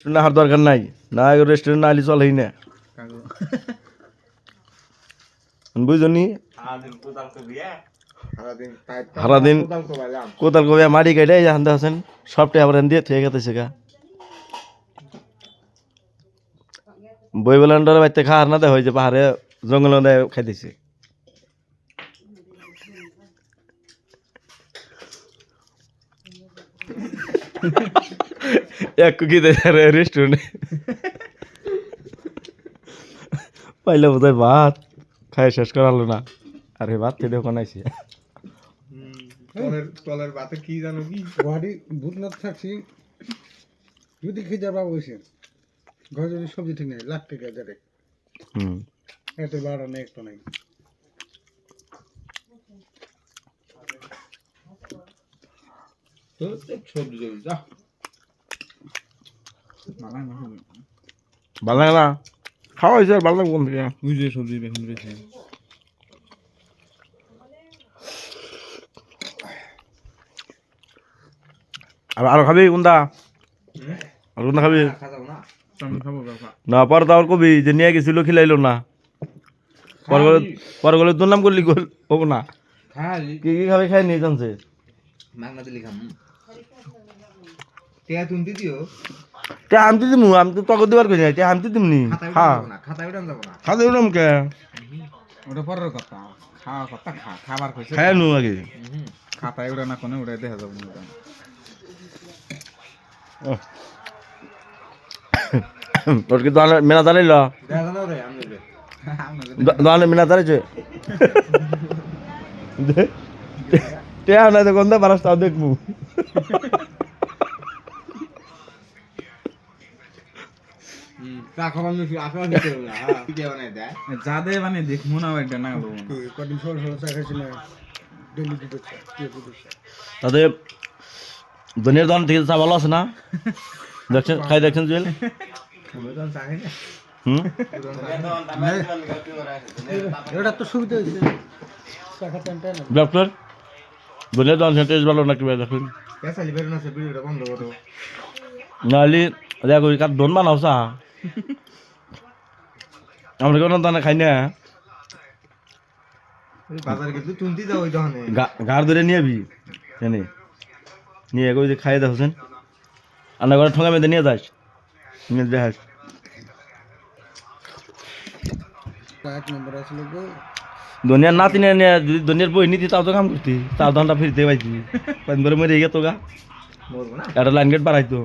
Restaurant আসার দরকার নাই, না রেস্টুরেন্ট না আলি চলেই না বুঝলি। সারাদিন কোদাল কবে মাটি কাটে জানতে আছেন সবটাই আবার দিয়ে থেকে গেছে গা বই বেলান্ডার বাড়িতে খাওয়ার না দেয় হয়েছে পাহাড়ে জঙ্গল দেয় খাইতেছে এক কুকি দেয় রেস্টুরেন্টে পাইলে বোধ হয় ভাত খাই শেষ করালো না আরে ভাত খেতে ওখানে আইসি তলের ভাতে কি জানো কি গুয়াহাটি ভূতনাথ থাকছি যদি খেতে পাবো বসে ঘরে যদি সবজি ঠিক নেই লাখ টাকা দেবে এত বাড়া নেই একটা নাই সবজি জমি যা ভালো লাগে না খাওয়া হয়েছে আর ভালো লাগবে কোন থেকে বুঝে সবজি বেশি রয়েছে আরো খাবি কোনটা আর কোনটা খাবি না পরে তো আবার কবি যে নিয়ে গেছিল খিলাইলো না পরে গেলে তোর নাম করলি হবো না কি কি খাবি খাই নিয়ে জানছে আমি তো দিমু আমি তো তক দিবার কই না আমি তো দিমনি হ্যাঁ খাতে উঠাম কে ওটা পরের কথা খাওয়া কথা খাবার কইছে খাই নু আগে খাতায় উড়ে না কোনে উড়ে দেখা যাবে না তোর কি দোকানে মেনা দাঁড়াইল দোকানে মেনা দাঁড়াইছে টেয়া নাই তো কোনটা পারাস তাও দেখবো যাদে মানে দেখবো না এটা না কদিন ষোলো ষোলো চা খাইছিল ডেলি দুটো তাতে দুনিয়ার দোকান থেকে চা ভালো আছে না দেখছেন খাই দেখছেন জুয়েল এটা তো সুবিধা হয়েছে চা খাতে ডক্টর দুনিয়ার দোকান সেন্টার ভালো নাকি দেখুন নাহলে দেখো কার দোন বানাও চা আমরা কোনো দানা খাই না গাড় ধরে নিয়ে আবি জানি নিয়ে কই খাই দেখছেন আন্না করে ঠোঙা মেয়েদের নিয়ে যাস নিয়ে দেখাস এক নম্বর আসলে দুনিয়ার নাতি নিয়ে যদি দুনিয়ার বই নিতি তাও তো কাম করতি তাও ধানটা ফিরতে পাইছি কদিন ধরে মরে গেতো গা একটা লাইন গেট বাড়াইতো